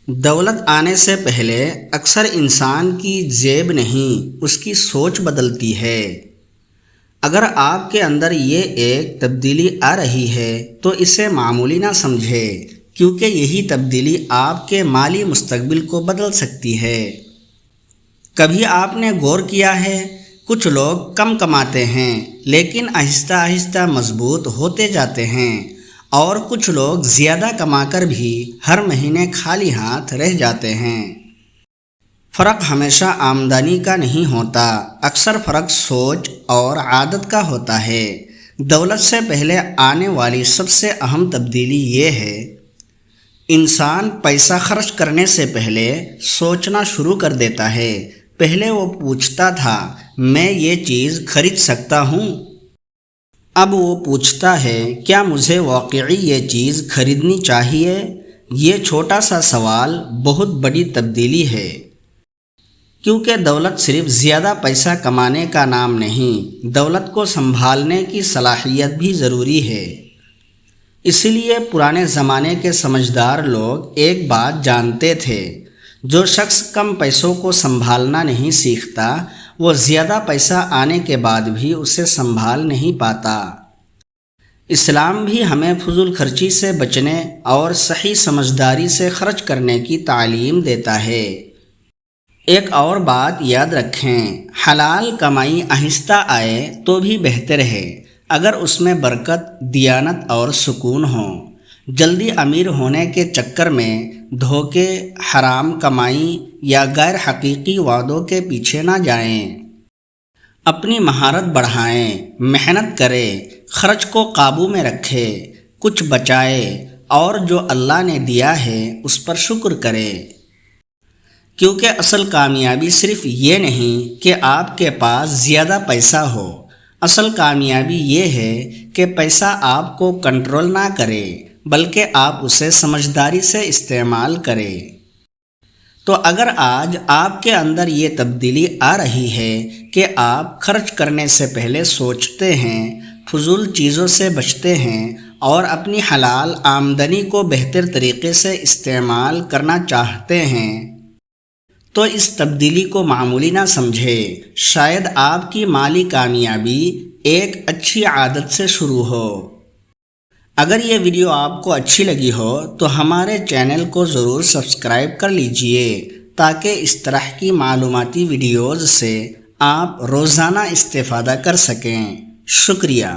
دولت آنے سے پہلے اکثر انسان کی جیب نہیں اس کی سوچ بدلتی ہے۔ اگر آپ کے اندر یہ ایک تبدیلی آ رہی ہے تو اسے معمولی نہ سمجھیں، کیونکہ یہی تبدیلی آپ کے مالی مستقبل کو بدل سکتی ہے۔ کبھی آپ نے غور کیا ہے، کچھ لوگ کم کماتے ہیں لیکن آہستہ آہستہ مضبوط ہوتے جاتے ہیں، اور کچھ لوگ زیادہ کما کر بھی ہر مہینے خالی ہاتھ رہ جاتے ہیں۔ فرق ہمیشہ آمدنی کا نہیں ہوتا، اکثر فرق سوچ اور عادت کا ہوتا ہے۔ دولت سے پہلے آنے والی سب سے اہم تبدیلی یہ ہے، انسان پیسہ خرچ کرنے سے پہلے سوچنا شروع کر دیتا ہے۔ پہلے وہ پوچھتا تھا، میں یہ چیز خرید سکتا ہوں؟ اب وہ پوچھتا ہے، کیا مجھے واقعی یہ چیز خریدنی چاہیے؟ یہ چھوٹا سا سوال بہت بڑی تبدیلی ہے، کیونکہ دولت صرف زیادہ پیسہ کمانے کا نام نہیں، دولت کو سنبھالنے کی صلاحیت بھی ضروری ہے۔ اس لیے پرانے زمانے کے سمجھدار لوگ ایک بات جانتے تھے، جو شخص کم پیسوں کو سنبھالنا نہیں سیکھتا، وہ زیادہ پیسہ آنے کے بعد بھی اسے سنبھال نہیں پاتا۔ اسلام بھی ہمیں فضول خرچی سے بچنے اور صحیح سمجھداری سے خرچ کرنے کی تعلیم دیتا ہے۔ ایک اور بات یاد رکھیں، حلال کمائی آہستہ آئے تو بھی بہتر ہے، اگر اس میں برکت، دیانت اور سکون ہو۔ جلدی امیر ہونے کے چکر میں دھوکے، حرام کمائی یا غیر حقیقی وعدوں کے پیچھے نہ جائیں۔ اپنی مہارت بڑھائیں، محنت کریں، خرچ کو قابو میں رکھیں، کچھ بچائیں اور جو اللہ نے دیا ہے اس پر شکر کریں۔ کیونکہ اصل کامیابی صرف یہ نہیں کہ آپ کے پاس زیادہ پیسہ ہو، اصل کامیابی یہ ہے کہ پیسہ آپ کو کنٹرول نہ کرے، بلکہ آپ اسے سمجھداری سے استعمال کریں۔ تو اگر آج آپ کے اندر یہ تبدیلی آ رہی ہے کہ آپ خرچ کرنے سے پہلے سوچتے ہیں، فضول چیزوں سے بچتے ہیں اور اپنی حلال آمدنی کو بہتر طریقے سے استعمال کرنا چاہتے ہیں، تو اس تبدیلی کو معمولی نہ سمجھیں۔ شاید آپ کی مالی کامیابی ایک اچھی عادت سے شروع ہو۔ اگر یہ ویڈیو آپ کو اچھی لگی ہو تو ہمارے چینل کو ضرور سبسکرائب کر لیجئے، تاکہ اس طرح کی معلوماتی ویڈیوز سے آپ روزانہ استفادہ کر سکیں۔ شکریہ۔